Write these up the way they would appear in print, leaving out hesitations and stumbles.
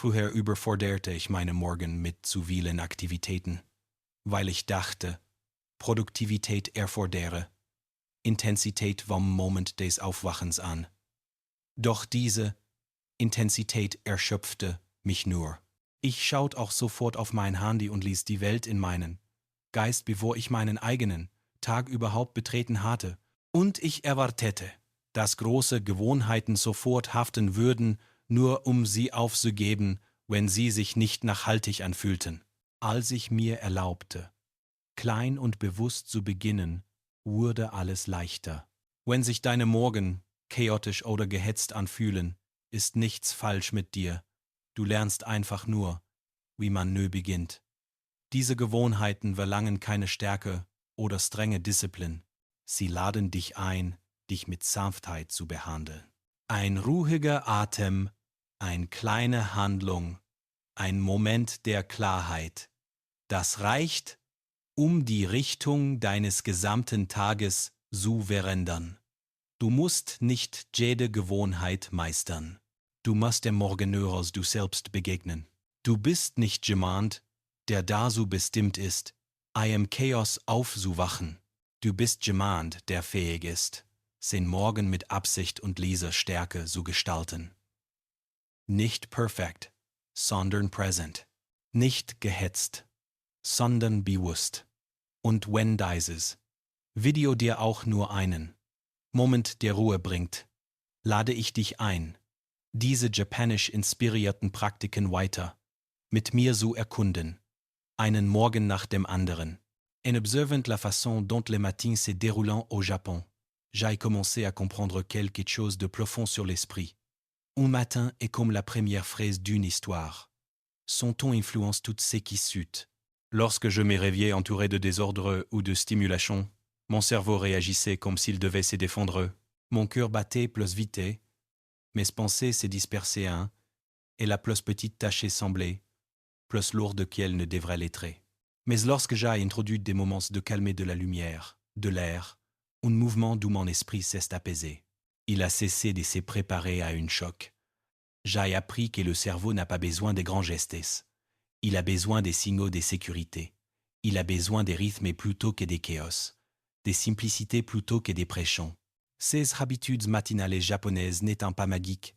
Früher überforderte ich meine Morgen mit zu vielen Aktivitäten, weil ich dachte, Produktivität erfordere Intensität vom Moment des Aufwachens an. Doch diese Intensität erschöpfte mich nur. Ich schaute auch sofort auf mein Handy und ließ die Welt in meinen Geist, bevor ich meinen eigenen Tag überhaupt betreten hatte. Und ich erwartete, dass große Gewohnheiten sofort haften würden, nur um sie aufzugeben, wenn sie sich nicht nachhaltig anfühlten. Als ich mir erlaubte, klein und bewusst zu beginnen, wurde alles leichter. Wenn sich deine Morgen chaotisch oder gehetzt anfühlen, ist nichts falsch mit dir. Du lernst einfach nur, wie man neu beginnt. Diese Gewohnheiten verlangen keine Stärke oder strenge Disziplin. Sie laden dich ein, dich mit Sanftheit zu behandeln. Ein ruhiger Atem, eine kleine Handlung, ein Moment der Klarheit. Das reicht, um die Richtung deines gesamten Tages zu verändern. Du musst nicht jede Gewohnheit meistern. Du musst dem Morgen nur als du selbst begegnen. Du bist nicht jemand, der dazu bestimmt ist, im Chaos aufzuwachen. Du bist jemand, der fähig ist, den Morgen mit Absicht und Leserstärke zu gestalten. Nicht perfekt, sondern präsent. Nicht gehetzt, sondern bewusst. Und wenn dieses Video dir auch nur einen Moment der Ruhe bringt, lade ich dich ein, diese japanisch inspirierten Praktiken weiter mit mir zu erkunden, einen Morgen nach dem anderen. En observant la façon dont les matins se déroulant au Japon, j'ai commencé à comprendre quelque chose de profond sur l'esprit. Un matin est comme la première phrase d'une histoire. Son ton influence tout ce qui suit. Lorsque je me réveillais entouré de désordre ou de stimulation, mon cerveau réagissait comme s'il devait se défendre. Mon cœur battait plus vite, mes pensées se dispersaient et la plus petite tâche semblait plus lourde qu'elle ne devrait l'être. Mais lorsque j'ai introduit des moments de calme et de la lumière, de l'air, un mouvement d'où mon esprit s'est apaisé. Il a cessé de se préparer à un choc. J'ai appris que le cerveau n'a pas besoin de grands gestes. Il a besoin des signaux de sécurité. Il a besoin des rythmes plutôt que des chaos, des simplicités plutôt que des pressions. Ces habitudes matinales japonaises n'étant pas magiques,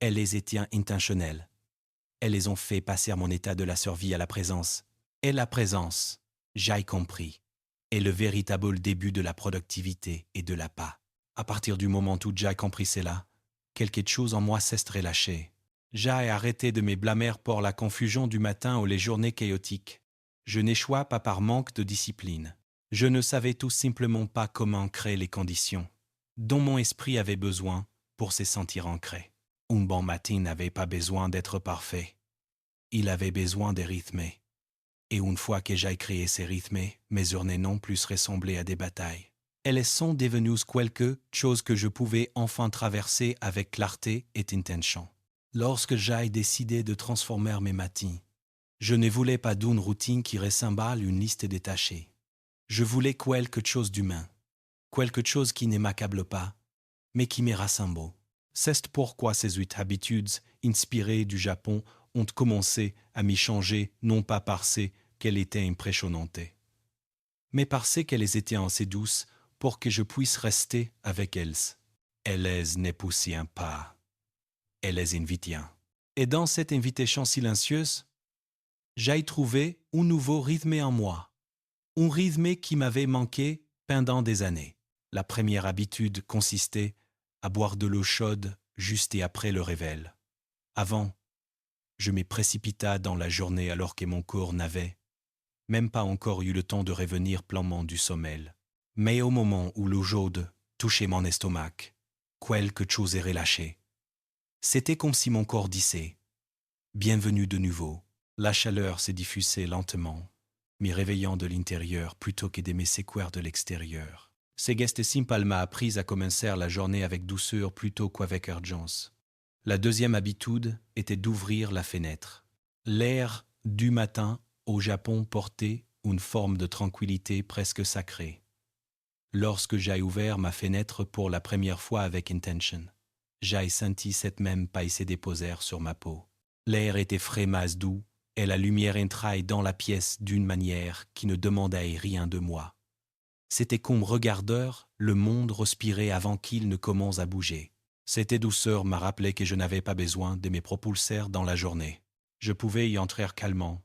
elles étaient intentionnelles. Elles les ont fait passer mon état de la survie à la présence. Et la présence, j'ai compris, est le véritable début de la productivité et de la paix. À partir du moment où j'ai compris cela, quelque chose en moi s'est relâché. J'ai arrêté de me blâmer pour la confusion du matin ou les journées chaotiques. Je n'échoua pas par manque de discipline. Je ne savais tout simplement pas comment créer les conditions dont mon esprit avait besoin pour se sentir ancré. Un bon matin n'avait pas besoin d'être parfait. Il avait besoin de rythmer. Et une fois que j'ai créé ces rythmes, mes journées n'ont plus ressemblé à des batailles. Elles sont devenues quelque chose que je pouvais enfin traverser avec clarté et intention. Lorsque j'ai décidé de transformer mes matins, je ne voulais pas d'une routine qui ressemble à une liste détachée. Je voulais quelque chose d'humain, quelque chose qui ne m'accable pas, mais qui me rassemble. C'est pourquoi ces 8 habitudes inspirées du Japon ont commencé à m'y changer, non pas parce qu'elles étaient impressionnantes, mais parce qu'elles étaient assez douces pour que je puisse rester avec elles. Elles ne poussent pas, elles invitent. Et dans cette invitation silencieuse, j'ai trouvé un nouveau rythme en moi, un rythme qui m'avait manqué pendant des années. La première habitude consistait à boire de l'eau chaude juste après le réveil. Avant, je me précipitais dans la journée alors que mon corps n'avait même pas encore eu le temps de revenir pleinement du sommeil. Mais au moment où l'eau chaude touchait mon estomac, quelque chose est relâché. C'était comme si mon corps disait « Bienvenue de nouveau ». La chaleur s'est diffusée lentement, me réveillant de l'intérieur plutôt que de me secouer de l'extérieur. Ce geste simple m'a appris à commencer la journée avec douceur plutôt qu'avec urgence. La deuxième habitude était d'ouvrir la fenêtre. L'air du matin au Japon portait une forme de tranquillité presque sacrée. Lorsque j'ai ouvert ma fenêtre pour la première fois avec intention, j'ai senti cette même paix se déposer sur ma peau. L'air était frais mais doux, et la lumière entrait dans la pièce d'une manière qui ne demandait rien de moi. C'était comme regardeur, le monde respirait avant qu'il ne commence à bouger. Cette douceur m'a rappelé que je n'avais pas besoin de mes propulseurs dans la journée. Je pouvais y entrer calmement.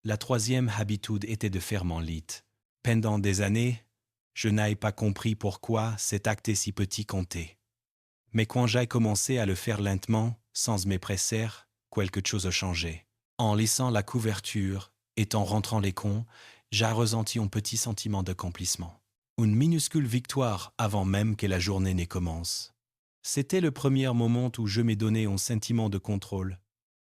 La troisième habitude était de faire mon lit. Pendant des années, je n'avais pas compris pourquoi cet acte si petit comptait. Mais quand j'ai commencé à le faire lentement, sans me presser, quelque chose a changé. En lissant la couverture et en rentrant les cons, j'ai ressenti un petit sentiment d'accomplissement. Une minuscule victoire avant même que la journée ne commence. C'était le premier moment où je m'ai donné un sentiment de contrôle.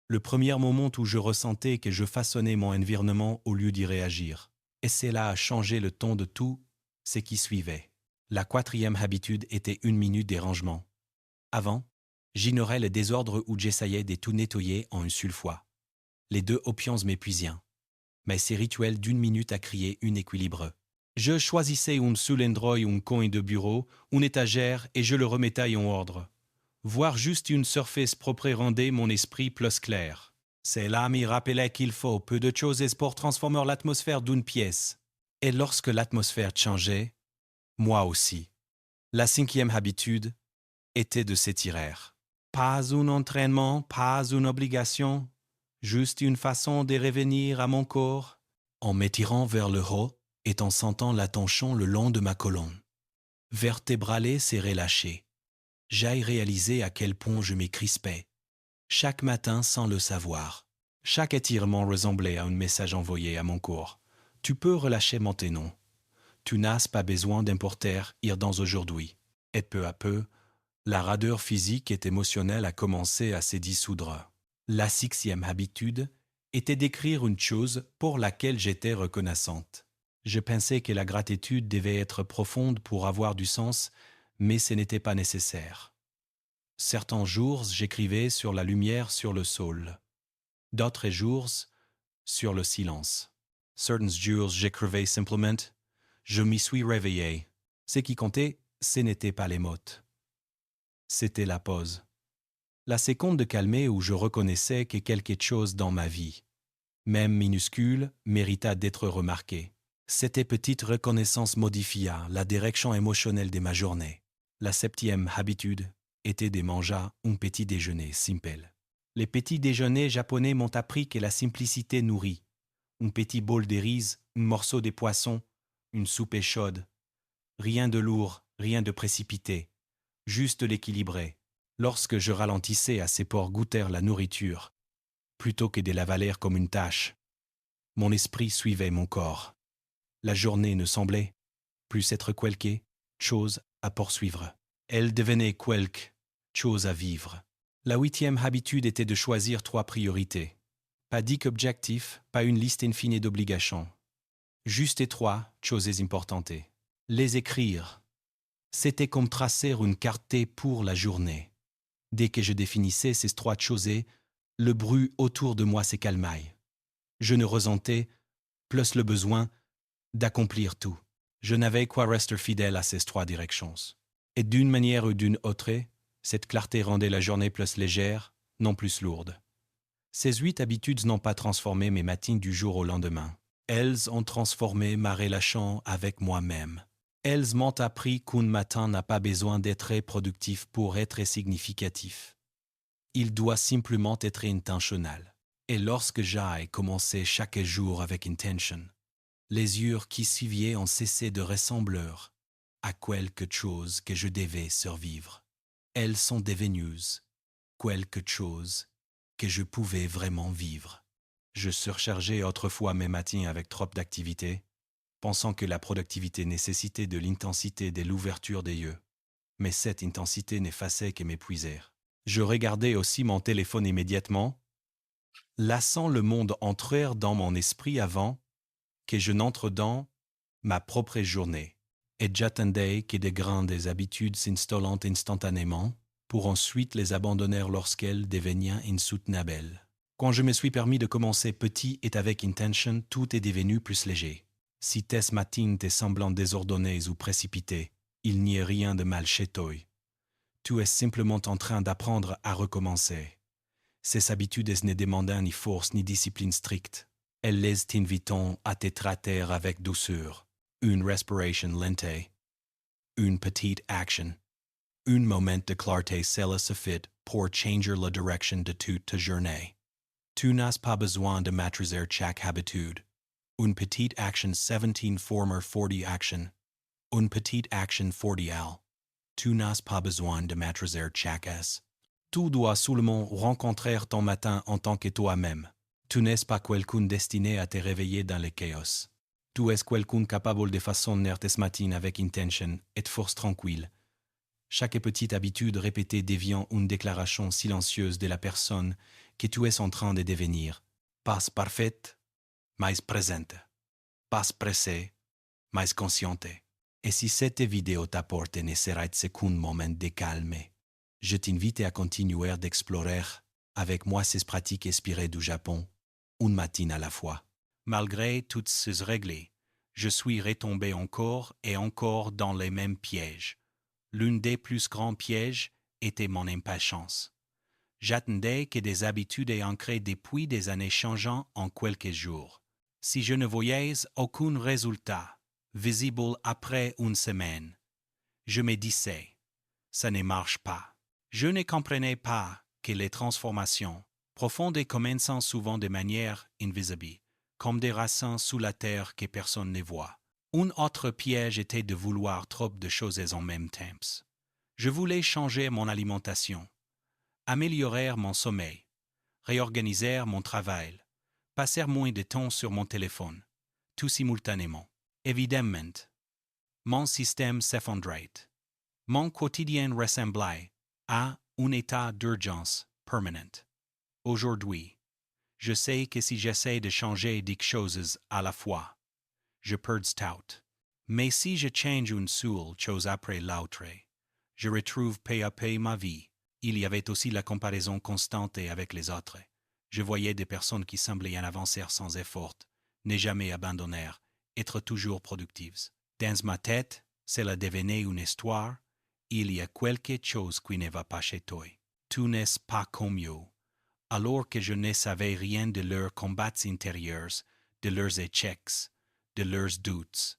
Le premier moment où je ressentais que je façonnais mon environnement au lieu d'y réagir. Et cela a changé le ton de tout ce qui suivait. La quatrième habitude était 1 minute de rangement. Avant, j'ignorais le désordre où j'essayais de tout nettoyer en une seule fois. Les 2 options m'épuisaient. Mais ces rituels d'1 minute a créé un équilibre. Je choisissais un seul endroit, un coin de bureau, une étagère et je le remettais en ordre. Voir juste une surface propre rendait mon esprit plus clair. Cela m'y rappelait qu'il faut peu de choses pour transformer l'atmosphère d'une pièce. Et lorsque l'atmosphère changeait, moi aussi. La 5e habitude était de s'étirer. Pas un entraînement, pas une obligation, juste une façon de revenir à mon corps, en m'étirant vers le haut et en sentant la tension le long de ma colonne. Vertébrale s'est relâchée. J'ai réalisé à quel point je me crispais. Chaque matin sans le savoir. Chaque étirement ressemblait à un message envoyé à mon corps. Tu peux relâcher maintenant. Tu n'as pas besoin d'importer ir dans aujourd'hui. Et peu à peu, la raideur physique et émotionnelle a commencé à se dissoudre. La 6e habitude était d'écrire une chose pour laquelle j'étais reconnaissante. Je pensais que la gratitude devait être profonde pour avoir du sens, mais ce n'était pas nécessaire. Certains jours, j'écrivais sur la lumière sur le sol. D'autres jours, sur le silence. Certains jours, j'écrivais simplement « Je m'y suis réveillé ». Ce qui comptait, ce n'était pas les mots. C'était la pause. La seconde de calmer où je reconnaissais que quelque chose dans ma vie, même minuscule, mérita d'être remarqué. Cette petite reconnaissance modifia la direction émotionnelle de ma journée. La 7e habitude était de manger un petit déjeuner simple. Les petits déjeuners japonais m'ont appris que la simplicité nourrit. Un petit bol de riz, un morceau de poisson, une soupe chaude. Rien de lourd, rien de précipité. Juste l'équilibré. Lorsque je ralentissais à ces ports goûter la nourriture, plutôt que de l'avaler comme une tâche, mon esprit suivait mon corps. La journée ne semblait plus être quelque chose à poursuivre. Elle devenait quelque chose à vivre. La 8e habitude était de choisir 3 priorités. Pas 10 objectifs, pas une liste infinie d'obligations. Juste 3 choses importantes. Les écrire. C'était comme tracer une carte pour la journée. Dès que je définissais ces 3 choses, le bruit autour de moi se calmait. Je ne ressentais plus le besoin d'accomplir tout. Je n'avais qu'à rester fidèle à ces 3 directions. Et d'une manière ou d'une autre, cette clarté rendait la journée plus légère, non plus lourde. Ces 8 habitudes n'ont pas transformé mes matines du jour au lendemain. Elles ont transformé ma relation avec moi-même. Elles m'ont appris qu'un matin n'a pas besoin d'être productif pour être significatif. Il doit simplement être intentionnel. Et lorsque j'ai commencé chaque jour avec intention, les heures qui suivaient ont cessé de ressembler à quelque chose que je devais survivre. Elles sont devenues quelque chose que je pouvais vraiment vivre. Je surchargeais autrefois mes matins avec trop d'activités, pensant que la productivité nécessitait de l'intensité de l'ouverture des yeux. Mais cette intensité n'effaçait que m'épuiser. Je regardais aussi mon téléphone immédiatement, laissant le monde entrer dans mon esprit avant que je n'entre dans ma propre journée. Et j'attendais que de grandes habitudes s'installent instantanément pour ensuite les abandonner lorsqu'elles devenaient insoutenables. Quand je me suis permis de commencer petit et avec intention, tout est devenu plus léger. Si tes matines te semblent désordonnées ou précipitées, il n'y a rien de mal chez toi. Tu es simplement en train d'apprendre à recommencer. Ces habitudes ne demandent ni force ni discipline stricte. Elles t'invitent à te traiter avec douceur. Une respiration lente. Une petite action. Un moment de clarté cela suffit pour changer la direction de toute ta journée. Tu n'as pas besoin de maîtriser chaque habitude. Une petite action 17 former 40 action. Une petite action 40 al. Tu n'as pas besoin de maîtriser chaque S. Tu dois seulement rencontrer ton matin en tant que toi-même. Tu n'es pas quelqu'un destiné à te réveiller dans le chaos. Tu es quelqu'un capable de façonner tes matins avec intention et force tranquille. Chaque petite habitude répétée devient une déclaration silencieuse de la personne que tu es en train de devenir. Pas parfaite, mais présente. Pas pressée, mais consciente. Et si cette vidéo t'apporte ne serait-ce qu'un moment de calme, je t'invite à continuer d'explorer avec moi ces pratiques inspirées du Japon, un matin à la fois. Malgré toutes ces règles, je suis retombé encore et encore dans les mêmes pièges. L'un des plus grands pièges était mon impatience. J'attendais que des habitudes ancrées depuis des années changeant en quelques jours. Si je ne voyais aucun résultat visible après une semaine, je me disais, ça ne marche pas. Je ne comprenais pas que les transformations profondes commencent souvent de manière invisible, comme des racines sous la terre que personne ne voit. Un autre piège était de vouloir trop de choses en même temps. Je voulais changer mon alimentation, améliorer mon sommeil, réorganiser mon travail, passer moins de temps sur mon téléphone, tout simultanément. Évidemment, mon système s'effondrait. Mon quotidien ressemblait à un état d'urgence permanente. Aujourd'hui, je sais que si j'essaie de changer 10 choses à la fois, je perds tout. Mais si je change une seule chose après l'autre, je retrouve peu à peu ma vie. Il y avait aussi la comparaison constante avec les autres. Je voyais des personnes qui semblaient en avancer sans effort, ne jamais abandonner, être toujours productives. Dans ma tête, cela devenait une histoire. Il y a quelque chose qui ne va pas chez toi. Tu n'es pas comme eux. Alors que je ne savais rien de leurs combats intérieurs, de leurs échecs, de leurs doutes.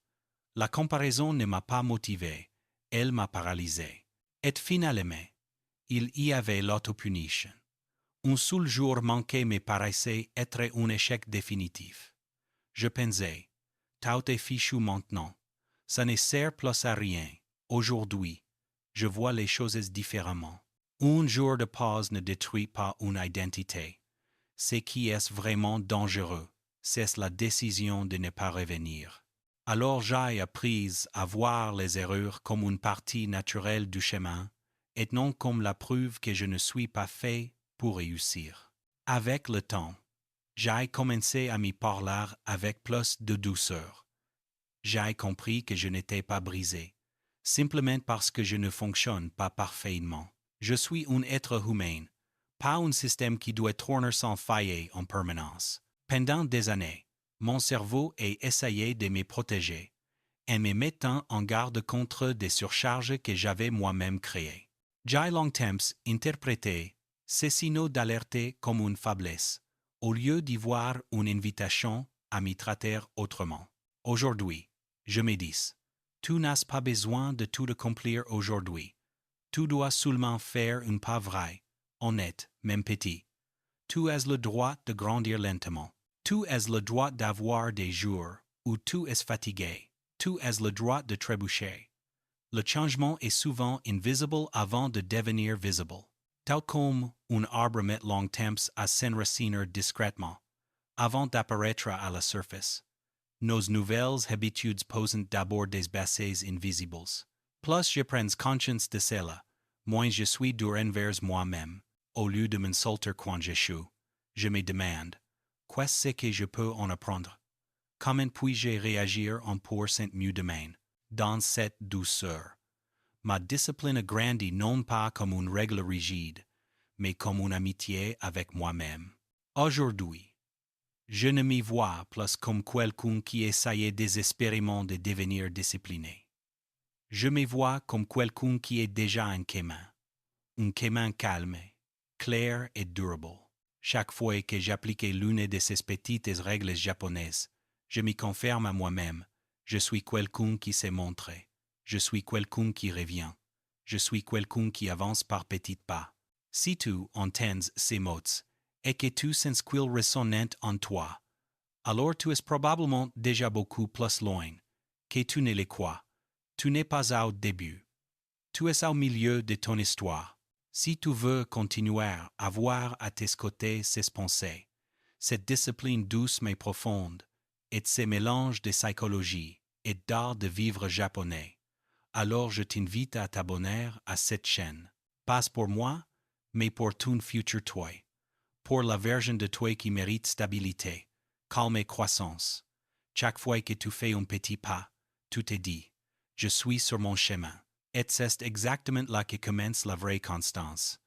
La comparaison ne m'a pas motivé, elle m'a paralysé. Et finalement, il y avait l'autopunition. Un seul jour manqué me paraissait être un échec définitif. Je pensais, tout est fichu maintenant, ça ne sert plus à rien. Aujourd'hui, je vois les choses différemment. Un jour de pause ne détruit pas une identité. Ce qui est vraiment dangereux, c'est la décision de ne pas revenir. Alors j'ai appris à voir les erreurs comme une partie naturelle du chemin et non comme la preuve que je ne suis pas fait pour réussir. Avec le temps, j'ai commencé à m'y parler avec plus de douceur. J'ai compris que je n'étais pas brisé, simplement parce que je ne fonctionne pas parfaitement. Je suis un être humain, pas un système qui doit tourner sans faille en permanence. Pendant des années, mon cerveau a essayé de me protéger, en me mettant en garde contre des surcharges que j'avais moi-même créées. J'ai longtemps interprété ces signaux d'alerte comme une faiblesse, au lieu d'y voir une invitation à m'y traiter autrement. Aujourd'hui, je me dis, tu n'as pas besoin de tout accomplir aujourd'hui. Tu dois seulement faire un pas vrai, honnête, même petit. Tu as le droit de grandir lentement. Tu as le droit d'avoir des jours où tu es fatigué. Tu as le droit de trébucher. Le changement est souvent invisible avant de devenir visible. Tel comme un arbre met longtemps à s'enraciner discrètement, avant d'apparaître à la surface. Nos nouvelles habitudes posent d'abord des bases invisibles. Plus je prends conscience de cela, moins je suis dur envers moi-même. Au lieu de m'insulter quand j'échoue, je me demande, qu'est-ce que je peux en apprendre? Comment puis-je réagir en pour sentir mieux demain? Dans cette douceur, ma discipline grandit non pas comme une règle rigide, mais comme une amitié avec moi-même. Aujourd'hui, je ne m'y vois plus comme quelqu'un qui essayait désespérément de devenir discipliné. Je me vois comme quelqu'un qui est déjà un chemin calme, clair et durable. Chaque fois que j'applique l'une de ces petites règles japonaises, je m'y confirme à moi-même. Je suis quelqu'un qui se montre. Je suis quelqu'un qui revient. Je suis quelqu'un qui avance par petits pas. Si tu entends ces mots, et que tu sens qu'ils résonnent en toi, alors tu es probablement déjà beaucoup plus loin que tu ne le crois. Tu n'es pas au début. Tu es au milieu de ton histoire. Si tu veux continuer à voir à tes côtés ces pensées, cette discipline douce mais profonde, et ces mélanges de psychologie et d'art de vivre japonais, alors je t'invite à t'abonner à cette chaîne. Pas pour moi, mais pour ton futur toi. Pour la version de toi qui mérite stabilité, calme et croissance. Chaque fois que tu fais un petit pas, tu te dis, je suis sur mon chemin. Et c'est exactement là que commence la vraie constance.